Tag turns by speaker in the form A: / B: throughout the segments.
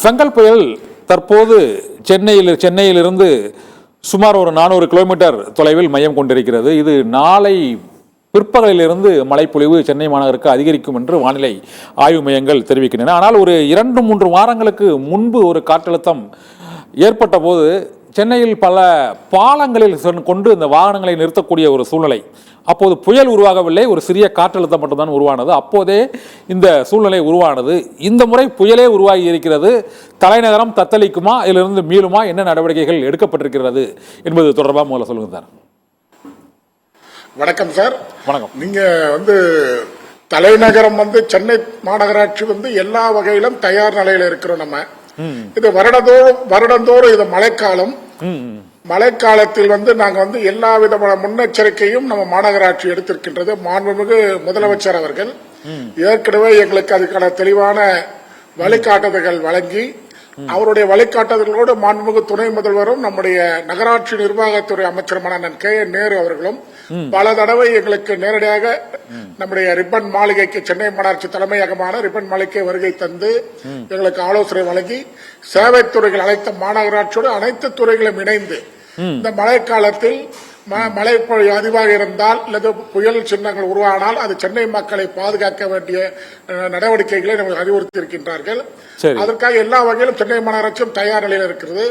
A: Fengal புயல் தற்போது சென்னையிலிருந்து சுமார் ஒரு 400 கிலோமீட்டர் தொலைவில் மையம் கொண்டிருக்கிறது. இது நாளை பிற்பகலிலிருந்து மழைப்பொழிவு சென்னை மாநகருக்கு அதிகரிக்கும் என்று வானிலை ஆய்வு மையங்கள் தெரிவிக்கின்றன. ஆனால் ஒரு 2-3 வாரங்களுக்கு முன்பு ஒரு காற்றழுத்தம் ஏற்பட்ட போது சென்னையில் பல பாலங்களில் கொண்டு இந்த வாகனங்களை நிறுத்தக்கூடிய ஒரு சூழ்நிலை. அப்போது புயல் உருவாகவில்லை, ஒரு சிறிய காற்றழுத்தம் மட்டும்தான் உருவானது. அப்போதே இந்த சூழ்நிலை உருவானது. இந்த முறை புயலே உருவாகி இருக்கிறது. தலைநகரம் தத்தளிக்குமா, இதிலிருந்து மீளுமா, என்ன நடவடிக்கைகள் எடுக்கப்பட்டிருக்கிறது என்பது தொடர்பாக முதல்ல சொல்லுங்க சார்.
B: வணக்கம் சார்.
A: வணக்கம்.
B: நீங்க தலைநகரம் சென்னை மாநகராட்சி எல்லா வகையிலும் தயார் நிலையில இருக்கிறோம். நம்ம இது வருடந்தோறும் இது மழைக்காலம். மழைக்காலத்தில் நாங்க எல்லா விதமான முன்னெச்சரிக்கையும் நம்ம மாநகராட்சி எடுத்திருக்கின்றது. மாண்புமிகு முதலமைச்சர் அவர்கள் ஏற்கனவே எங்களுக்கு அதுக்கான தெளிவான வழிகாட்டுதல்கள் வழங்கி, அவருடைய வழிகாட்டுதல்களோடு மாண்புமிகு துணை முதல்வரும் நம்முடைய நகராட்சி நிர்வாகத்துறை அமைச்சருமான K.N. நேரு அவர்களும் பல தடவை எங்களுக்கு நேரடியாக நம்முடைய ரிப்பன் மாளிகைக்கு, சென்னை மாநகராட்சி தலைமையகமான ரிப்பன் மாளிகை வருகை தந்து எங்களுக்கு ஆலோசனை வழங்கி, சேவைத்துறைகள் அனைத்து மாநகராட்சியோடு அனைத்து துறைகளும் இணைந்து இந்த மழைக்காலத்தில் மழை அதிகமாக இருந்தால் அல்லது புயல் சின்னங்கள் உருவானால் அது சென்னை மக்களை பாதுகாக்க வேண்டிய நடவடிக்கைகளை நமக்கு அறிவுறுத்தி இருக்கின்றார்கள். அதற்காக எல்லா வகையிலும் சென்னை மாநகராட்சியும் தயார் நிலையில் இருக்கிறது.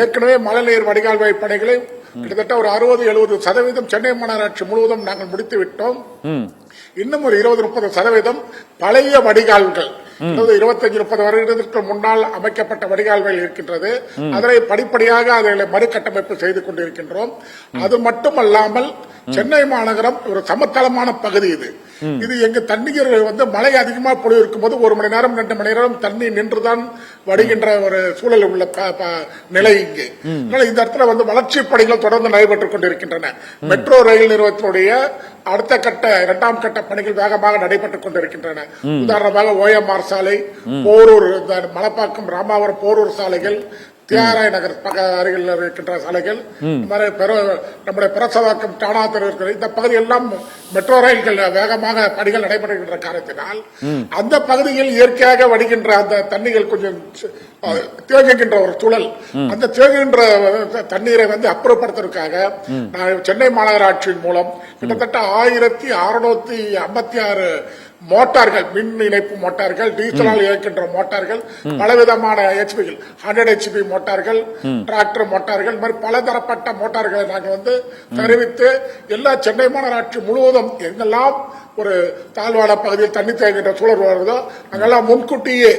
B: ஏற்கனவே மழைநீர் வடிகால் பணிகளை கிட்டத்தட்ட ஒரு 60-70% சென்னை மாநகராட்சி முழுவதும் நாங்கள் முடித்து விட்டோம். இன்னும் ஒரு 20-30% பழைய வடிகால்கள், 25-30 வருடத்திற்கு முன்னால் அமைக்கப்பட்ட வடிகால்கள் இருக்கின்றது. அதனை படிப்படியாக அதை மறுகட்டமைப்பு செய்து கொண்டிருக்கின்றோம். அது மட்டுமல்லாமல் சென்னை மாநகரம் ஒரு சமத்தளமான பகுதி. இது எங்க தண்ணீர் மழை அதிகமாக பொழிவு இருக்கும்போது 1 மணி நேரம் 2 மணி நேரம் தண்ணி நின்றுதான் வடிகின்ற ஒரு சூழல் உள்ள நிலை இங்கு. இந்த இடத்துல வளர்ச்சி பணிகள் தொடர்ந்து நடைபெற்றுக் கொண்டிருக்கின்றன. மெட்ரோ ரயில் நிறுவனத்தினுடைய அடுத்த கட்ட 2ஆம் கட்ட பணிகள் வேகமாக நடைபெற்றுக் கொண்டிருக்கின்றன. உதாரணமாக OMR சாலை, போரூர், மலப்பாக்கம், ராமாவரம், போரூர் சாலைகள், தியாகராய நகர் அருகில் இருக்கின்ற சாலைகள், நம்முடைய பிரசவாக்கம், டானாத்தர் இருக்கிற இந்த பகுதி எல்லாம் மெட்ரோ ரயில்கள் வேகமாக பணிகள் நடைபெறுகின்ற காரணத்தினால் அந்த பகுதியில் இயற்கையாக வடிகின்ற அந்த தண்ணீர்கள் கொஞ்சம் தேங்குகின்ற ஒரு சூழல். அந்த தேங்குகின்ற தண்ணீரை அப்புறப்படுத்துவதற்காக சென்னை மாநகராட்சியின் மூலம் கிட்டத்தட்ட 1656 மோட்டார்கள், மின் இணைப்பு மோட்டார்கள், டீசலால் இயக்கின்ற மோட்டார்கள், பலவிதமான ஹெச்பிகள், 100 HP மோட்டார்கள், டிராக்டர் மோட்டார்கள், பலதரப்பட்ட மோட்டார்களை நாங்கள் தெரிவித்து எல்லா சென்னை மாநகராட்சி முழுவதும் எங்கெல்லாம் ஒரு தாழ்வான பகுதியில் தண்ணி தேங்குகின்ற சூழல் வருதோ அங்கெல்லாம் முன்கூட்டியே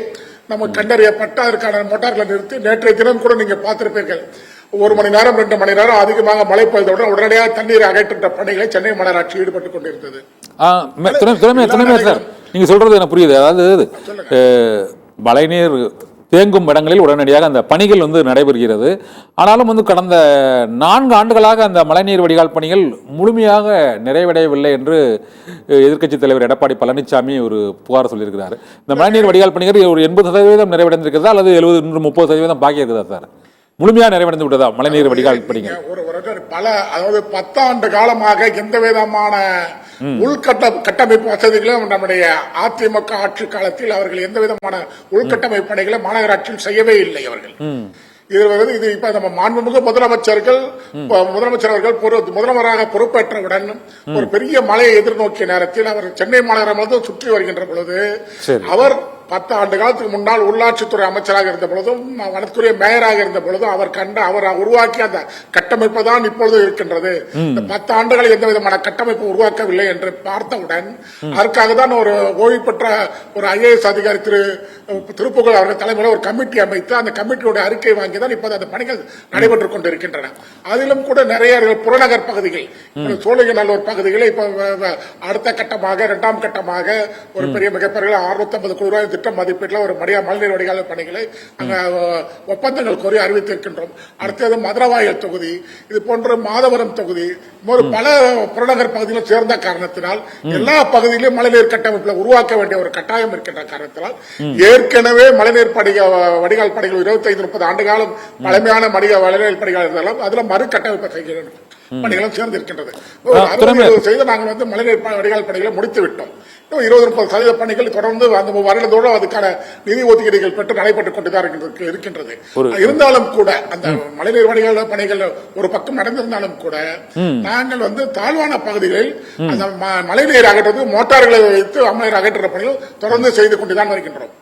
B: நம்ம கண்டறியப்பட்ட அதற்கான மோட்டார்களை நிறுத்தி, நேற்றைய தினம் கூட நீங்க பார்த்திருப்பீர்கள், 1 மணி நேரம் 2 மணி நேரம் அதிகமாக மழை பெய்தவுடன் உடனடியாக தண்ணீரை அகற்றுகின்ற பணிகளை சென்னை மாநகராட்சி ஈடுபட்டுக் கொண்டிருந்தது.
A: நீங்க சொல்றது எனக்கு புரியுது. அதாவது மழைநீர் தேங்கும் இடங்களில் உடனடியாக அந்த பணிகள் நடைபெறுகிறது. ஆனாலும் கடந்த 4 ஆண்டுகளாக அந்த மழைநீர் வடிகால் பணிகள் முழுமையாக நிறைவடையவில்லை என்று எதிர்க்கட்சி தலைவர் எடப்பாடி பழனிசாமி ஒரு புகார் சொல்லியிருக்கிறார். இந்த மழைநீர் வடிகால் பணிகள் ஒரு 80% நிறைவடைந்திருக்கிறதா அல்லது 70-30% பாக்கி இருக்குதா சார்? முழுமையா நிறைவடைந்து விட்டதா மழைநீர் வடிகால் பணிகள்?
B: அதாவது 10 ஆண்டு காலமாக எந்த விதமான கட்டமைப்பு வசதிகளும் நம்முடைய அதிமுக ஆட்சி காலத்தில் அவர்கள் எந்த விதமான உள்கட்டமைப்பு பணிகளை மாநகராட்சியில் செய்யவே இல்லை. அவர்கள் இது இப்ப நம்ம மாண்புமிகு முதலமைச்சர் அவர்கள் முதல்வராக பொறுப்பேற்றவுடன் ஒரு பெரிய மழையை எதிர்நோக்கிய நேரத்தில் அவர் சென்னை மாநகரம் சுற்றி வருகின்ற பொழுது அவர் 10 ஆண்டு காலத்துக்கு முன்னால் உள்ளாட்சித்துறை அமைச்சராக இருந்த பொழுதும் வனத்துறை மேயராக இருந்த பொழுதும் அவர் உருவாக்கிய அந்த கட்டமைப்பு தான் இப்பொழுது இருக்கின்றது. இந்த 10 ஆண்டுகள் எந்த விதமான கட்டமைப்பு உருவாக்கவில்லை என்று பார்த்தவுடன் அதற்காக தான் ஒரு ஓய்வு பெற்ற ஒரு IAS அதிகாரி திருப்புகழ் அவர்கள் தலைமையில் ஒரு கமிட்டி அமைத்து அந்த கமிட்டியோட அறிக்கை வாங்கி தான் இப்போது அந்த பணிகள் நடைபெற்றுக் கொண்டிருக்கின்றன. அதிலும் கூட நிறைய புறநகர் பகுதிகள், சோழிங்கநல்லூர் பகுதிகளில் இப்ப அடுத்த கட்டமாக 2ஆம் கட்டமாக ஒரு பெரிய மிகப்பெரிய 650 கோடி ரூபாய் திட்ட மதிப்பீட்டில் ஒரு மழைநீர் வடிகால் பணிகளை ஒப்பந்தங்கள் கோரி அறிவித்திருக்கின்றோம். அடுத்தது மதுரவாயல் தொகுதி, இது போன்ற மாதவரம் தொகுதி, பல புறநகர் பகுதிகளும் சேர்ந்த காரணத்தினால் எல்லா பகுதியிலும் மழைநீர் கட்டமைப்பில் உருவாக்க வேண்டிய ஒரு கட்டாயம் இருக்கின்ற காரணத்தினால் ஏற்கனவே மழைநீர் வடிகால் பணிகள் 25-30 ஆண்டு காலம் பழமையான மழைநீர் படிகள் இருந்தாலும் அதுல மறு கட்டமைப்பு செய்கிறோம். பணிகளும் சேர்ந்து இருக்கின்றது. 60% நாங்கள் வந்து மழைநீர் வடிகால் பணிகளை முடித்து விட்டோம். 20-30% பணிகள் தொடர்ந்து அந்த வருடத்தோடு அதுக்கான நிதி ஒதுக்கீடுகள் பெற்று நடைபெற்றுக் கொண்டுதான் இருக்கின்றது. இருந்தாலும் கூட அந்த மழைநீர் வடிகால் பணிகள் ஒரு பக்கம் நடந்திருந்தாலும் கூட நாங்கள் வந்து தாழ்வான பகுதிகளில் அந்த மழைநீர் அகற்றுவது மோட்டார்களை வைத்து மழைநீர் அகற்றுற பணிகள் தொடர்ந்து செய்து கொண்டுதான் வருகின்றோம்.